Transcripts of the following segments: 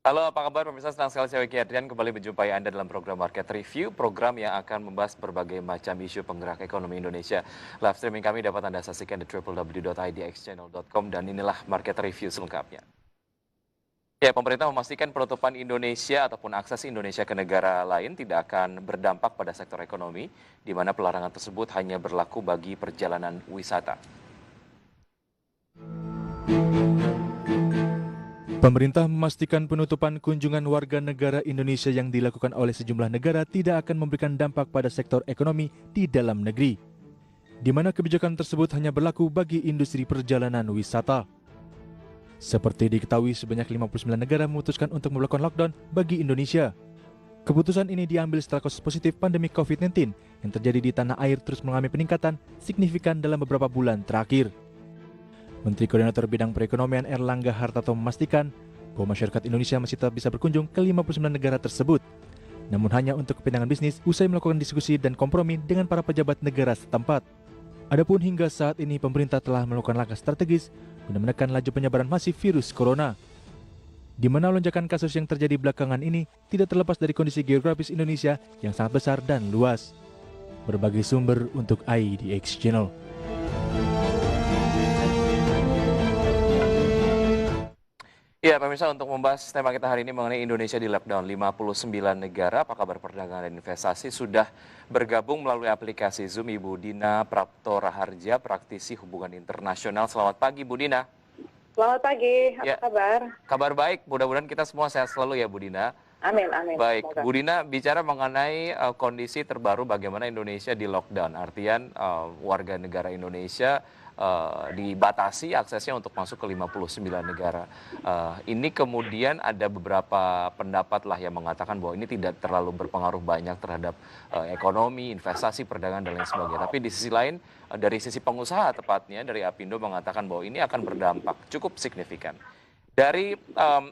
Halo, apa kabar pemirsa? Senang sekali saya Wiki Adrian kembali menjumpai Anda dalam program Market Review, program yang akan membahas berbagai macam isu penggerak ekonomi Indonesia. Live streaming kami dapat Anda saksikan di www.idxchannel.com dan inilah Market Review selengkapnya. Ya, pemerintah memastikan penutupan Indonesia ataupun akses Indonesia ke negara lain tidak akan berdampak pada sektor ekonomi, di mana pelarangan tersebut hanya berlaku bagi perjalanan wisata. Pemerintah memastikan penutupan kunjungan warga negara Indonesia yang dilakukan oleh sejumlah negara tidak akan memberikan dampak pada sektor ekonomi di dalam negeri, di mana kebijakan tersebut hanya berlaku bagi industri perjalanan wisata. Seperti diketahui, sebanyak 59 negara memutuskan untuk melakukan lockdown bagi Indonesia. Keputusan ini diambil setelah kasus positif pandemi COVID-19 yang terjadi di tanah air terus mengalami peningkatan signifikan dalam beberapa bulan terakhir. Menteri Koordinator Bidang Perekonomian Erlangga Hartarto memastikan bahwa masyarakat Indonesia masih tetap bisa berkunjung ke 59 negara tersebut, namun hanya untuk kepentingan bisnis usai melakukan diskusi dan kompromi dengan para pejabat negara setempat. Adapun hingga saat ini pemerintah telah melakukan langkah strategis guna menekan laju penyebaran masif virus corona, di mana lonjakan kasus yang terjadi belakangan ini tidak terlepas dari kondisi geografis Indonesia yang sangat besar dan luas. Berbagai sumber untuk IDX Channel. Ya, pemirsa, untuk membahas tema kita hari ini mengenai Indonesia di lockdown 59 negara, apa kabar perdagangan dan investasi sudah bergabung melalui aplikasi Zoom Ibu Dina Prapto Raharja, praktisi hubungan internasional. Selamat pagi, Bu Dina. Selamat pagi, Ya, apa kabar? kabar baik, mudah-mudahan kita semua sehat selalu ya, Bu Dina. Amin, amin. Baik, Semoga. Bu Dina bicara mengenai kondisi terbaru bagaimana Indonesia di lockdown. Artian warga negara Indonesia dibatasi aksesnya untuk masuk ke 59 negara. Ini kemudian ada beberapa pendapat lah yang mengatakan bahwa ini tidak terlalu berpengaruh banyak terhadap ekonomi, investasi, perdagangan, dan lain sebagainya. Tapi di sisi lain, dari sisi pengusaha tepatnya, dari Apindo mengatakan bahwa ini akan berdampak cukup signifikan. Dari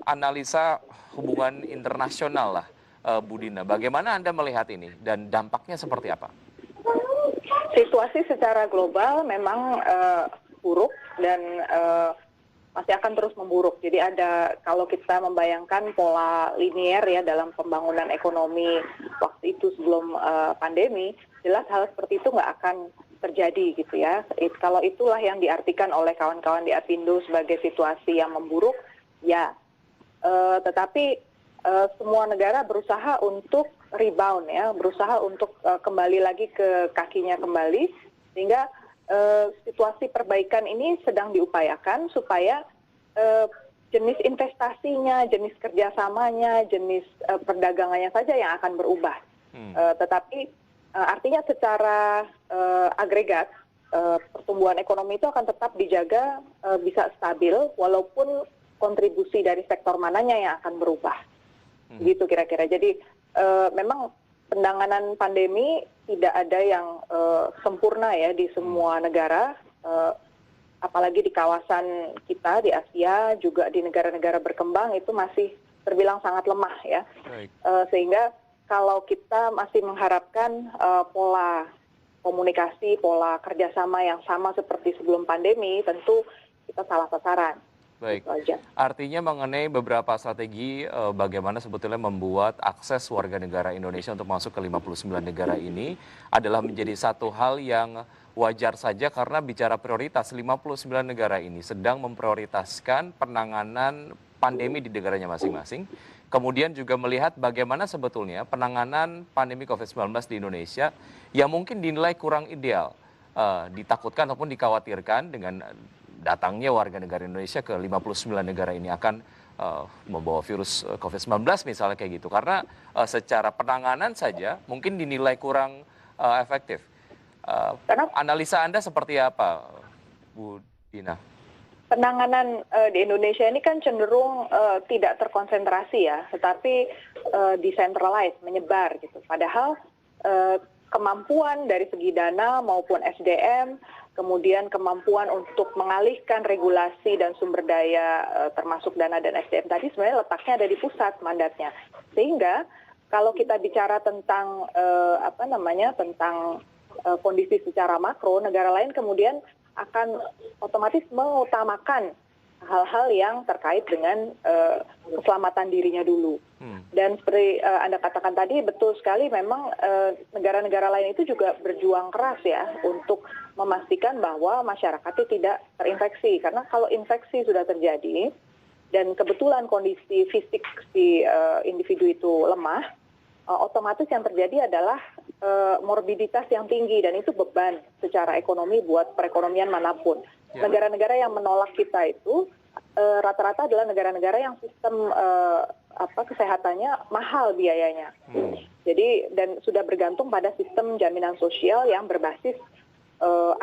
analisa hubungan internasional lah, Bu Dina, bagaimana Anda melihat ini dan dampaknya seperti apa? Situasi secara global memang buruk dan masih akan terus memburuk. Jadi kalau kita membayangkan pola linier ya dalam pembangunan ekonomi waktu itu sebelum pandemi, jelas hal seperti itu nggak akan terjadi gitu ya. Kalau itulah yang diartikan oleh kawan-kawan di Apindo sebagai situasi yang memburuk, ya. Tetapi semua negara berusaha untuk rebound ya, berusaha untuk kembali lagi ke kakinya kembali, sehingga situasi perbaikan ini sedang diupayakan supaya jenis investasinya, jenis kerjasamanya, jenis perdagangannya saja yang akan berubah. Tetapi artinya secara agregat pertumbuhan ekonomi itu akan tetap dijaga bisa stabil walaupun kontribusi dari sektor mananya yang akan berubah. Gitu kira-kira. Jadi memang penanganan pandemi tidak ada yang sempurna ya di semua negara, apalagi di kawasan kita di Asia, juga di negara-negara berkembang itu masih terbilang sangat lemah ya. Sehingga kalau kita masih mengharapkan pola komunikasi, pola kerjasama yang sama seperti sebelum pandemi, tentu kita salah sasaran. Baik, artinya mengenai beberapa strategi bagaimana sebetulnya membuat akses warga negara Indonesia untuk masuk ke 59 negara ini adalah menjadi satu hal yang wajar saja karena bicara prioritas 59 negara ini sedang memprioritaskan penanganan pandemi di negaranya masing-masing. Kemudian juga melihat bagaimana sebetulnya penanganan pandemi COVID-19 di Indonesia yang mungkin dinilai kurang ideal, ditakutkan ataupun dikhawatirkan dengan datangnya warga negara Indonesia ke 59 negara ini akan membawa virus COVID-19 misalnya kayak gitu. Karena secara penanganan saja mungkin dinilai kurang efektif. Analisa Anda seperti apa, Bu Dina? Penanganan di Indonesia ini kan cenderung tidak terkonsentrasi ya, tetapi decentralized, menyebar gitu. Padahal kemampuan dari segi dana maupun SDM, kemudian kemampuan untuk mengalihkan regulasi dan sumber daya termasuk dana dan SDM tadi sebenarnya letaknya ada di pusat mandatnya. Sehingga kalau kita bicara tentang tentang kondisi secara makro, negara lain kemudian akan otomatis mengutamakan hal-hal yang terkait dengan keselamatan dirinya dulu. Dan seperti Anda katakan tadi, betul sekali memang negara-negara lain itu juga berjuang keras ya untuk memastikan bahwa masyarakatnya tidak terinfeksi. Karena kalau infeksi sudah terjadi dan kebetulan kondisi fisik si individu itu lemah, otomatis yang terjadi adalah morbiditas yang tinggi dan itu beban secara ekonomi buat perekonomian manapun. Negara-negara yang menolak kita itu rata-rata adalah negara-negara yang sistem kesehatannya mahal biayanya. Jadi dan sudah bergantung pada sistem jaminan sosial yang berbasis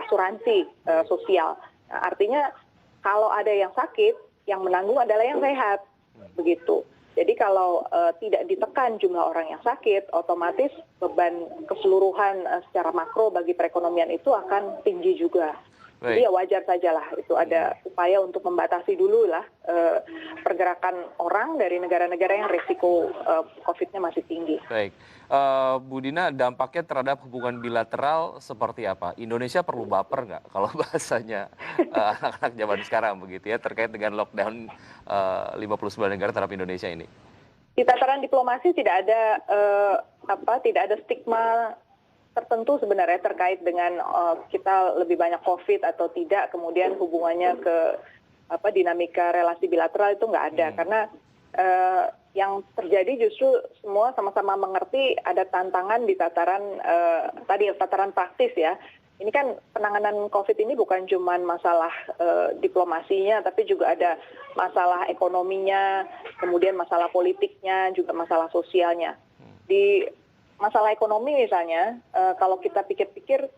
asuransi sosial. Nah, artinya kalau ada yang sakit, yang menanggung adalah yang sehat, begitu. Jadi kalau tidak ditekan jumlah orang yang sakit, otomatis beban keseluruhan secara makro bagi perekonomian itu akan tinggi juga. Jadi ya wajar sajalah itu ada upaya untuk membatasi dulu lah pergerakan orang dari negara-negara yang risiko COVID-nya masih tinggi. Baik, Bu Dina, dampaknya terhadap hubungan bilateral seperti apa? Indonesia perlu baper nggak kalau bahasanya anak-anak zaman sekarang begitu ya terkait dengan lockdown 59 negara terhadap Indonesia ini? Di tataran diplomasi tidak ada stigma tertentu sebenarnya terkait dengan kita lebih banyak COVID atau tidak, kemudian hubungannya ke dinamika relasi bilateral itu nggak ada, karena yang terjadi justru semua sama-sama mengerti ada tantangan di tataran tataran praktis ya. Ini kan penanganan COVID ini bukan cuma masalah diplomasinya, tapi juga ada masalah ekonominya, kemudian masalah politiknya, juga masalah sosialnya. Di masalah ekonomi misalnya, kalau kita pikir-pikir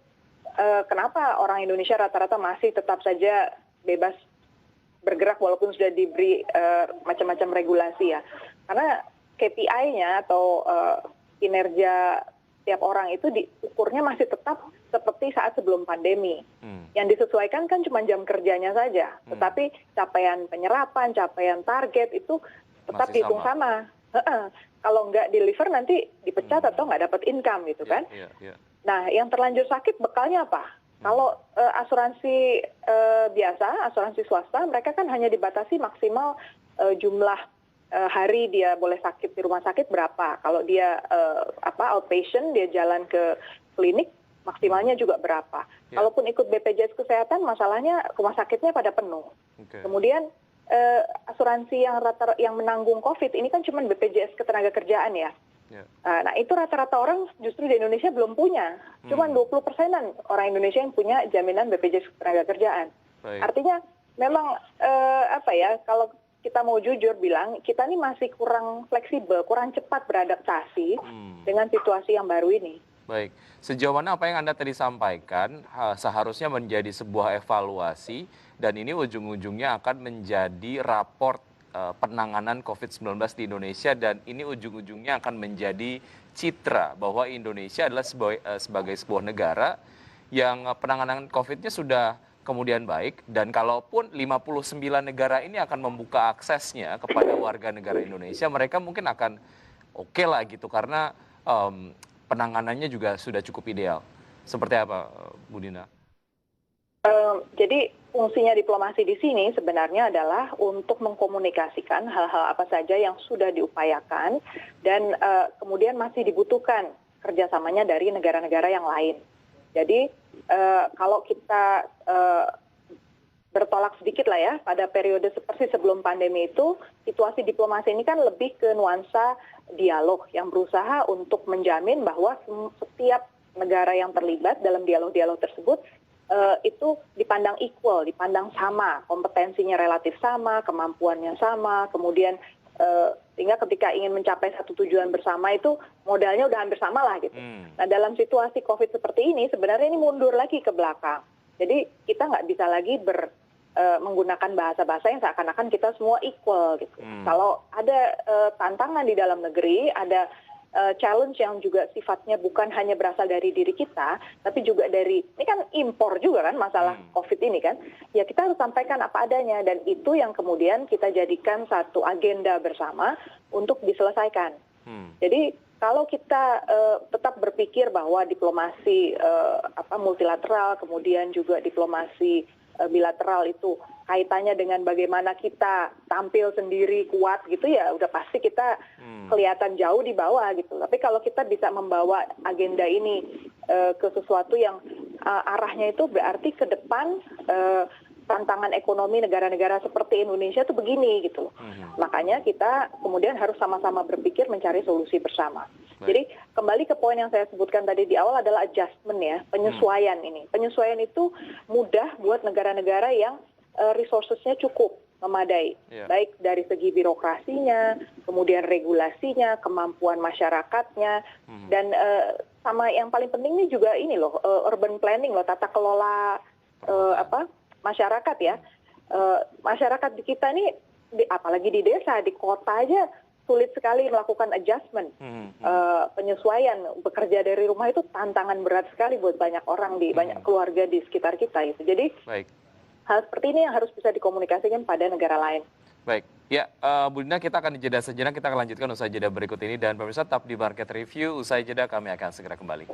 kenapa orang Indonesia rata-rata masih tetap saja bebas bergerak walaupun sudah diberi macam-macam regulasi ya. Karena KPI-nya atau kinerja tiap orang itu diukurnya masih tetap seperti saat sebelum pandemi. Yang disesuaikan kan cuma jam kerjanya saja, tetapi capaian penyerapan, capaian target itu tetap dihitung sama. Kalau nggak deliver nanti dipecat atau nggak dapat income gitu kan. Nah, yang terlanjur sakit bekalnya apa? Kalau asuransi biasa, asuransi swasta, mereka kan hanya dibatasi maksimal jumlah hari dia boleh sakit di rumah sakit berapa. Kalau dia outpatient, dia jalan ke klinik, maksimalnya juga berapa. Kalaupun ikut BPJS Kesehatan, masalahnya rumah sakitnya pada penuh. Kemudian asuransi yang menanggung COVID ini kan cuma BPJS Ketenagakerjaan ya. Nah itu rata-rata orang justru di Indonesia belum punya. Cuma 20%-an orang Indonesia yang punya jaminan BPJS Ketenagakerjaan. Artinya memang kalau kita mau jujur bilang, kita ini masih kurang fleksibel, kurang cepat beradaptasi dengan situasi yang baru ini. Baik, sejauh mana apa yang Anda tadi sampaikan seharusnya menjadi sebuah evaluasi dan ini ujung-ujungnya akan menjadi raport penanganan COVID-19 di Indonesia dan ini ujung-ujungnya akan menjadi citra bahwa Indonesia adalah sebagai sebuah negara yang penanganan COVID-nya sudah kemudian baik dan kalaupun 59 negara ini akan membuka aksesnya kepada warga negara Indonesia, mereka mungkin akan oke lah gitu karena penanganannya juga sudah cukup ideal. Seperti apa, Bu Dina? Jadi fungsinya diplomasi di sini sebenarnya adalah untuk mengkomunikasikan hal-hal apa saja yang sudah diupayakan dan kemudian masih dibutuhkan kerjasamanya dari negara-negara yang lain. Jadi kalau kita bertolak sedikit lah ya, pada periode seperti sebelum pandemi itu, situasi diplomasi ini kan lebih ke nuansa dialog yang berusaha untuk menjamin bahwa setiap negara yang terlibat dalam dialog-dialog tersebut itu dipandang equal, dipandang sama, kompetensinya relatif sama, kemampuannya sama, kemudian sehingga ketika ingin mencapai satu tujuan bersama itu modalnya udah hampir sama lah gitu. Nah dalam situasi COVID seperti ini sebenarnya ini mundur lagi ke belakang. Jadi kita nggak bisa lagi menggunakan bahasa-bahasa yang seakan-akan kita semua equal gitu. Kalau ada tantangan di dalam negeri, ada challenge yang juga sifatnya bukan hanya berasal dari diri kita, tapi juga dari, ini kan impor juga kan masalah COVID ini kan, ya kita harus sampaikan apa adanya dan itu yang kemudian kita jadikan satu agenda bersama untuk diselesaikan. Jadi kalau kita tetap berpikir bahwa diplomasi multilateral, kemudian juga diplomasi bilateral itu kaitannya dengan bagaimana kita tampil sendiri kuat gitu ya udah pasti kita kelihatan jauh di bawah gitu. Tapi kalau kita bisa membawa agenda ini ke sesuatu yang arahnya itu berarti ke depan tantangan ekonomi negara-negara seperti Indonesia itu begini gitu loh. Makanya kita kemudian harus sama-sama berpikir mencari solusi bersama. Jadi kembali ke poin yang saya sebutkan tadi di awal adalah adjustment ya, penyesuaian ini. Penyesuaian itu mudah buat negara-negara yang resources-nya cukup memadai, baik dari segi birokrasinya, kemudian regulasinya, kemampuan masyarakatnya, dan sama yang paling penting ini juga ini loh, urban planning loh, tata kelola masyarakat ya. Masyarakat di kita ini, apalagi di desa, di kota aja sulit sekali melakukan adjustment, penyesuaian, bekerja dari rumah itu tantangan berat sekali buat banyak orang di banyak keluarga di sekitar kita gitu. Jadi hal seperti ini yang harus bisa dikomunikasikan pada negara lain. Baik, ya Bu Dina, kita akan jeda sejenak, kita akan lanjutkan usai jeda berikut ini, dan pemirsa tetap di Market Review, usai jeda kami akan segera kembali.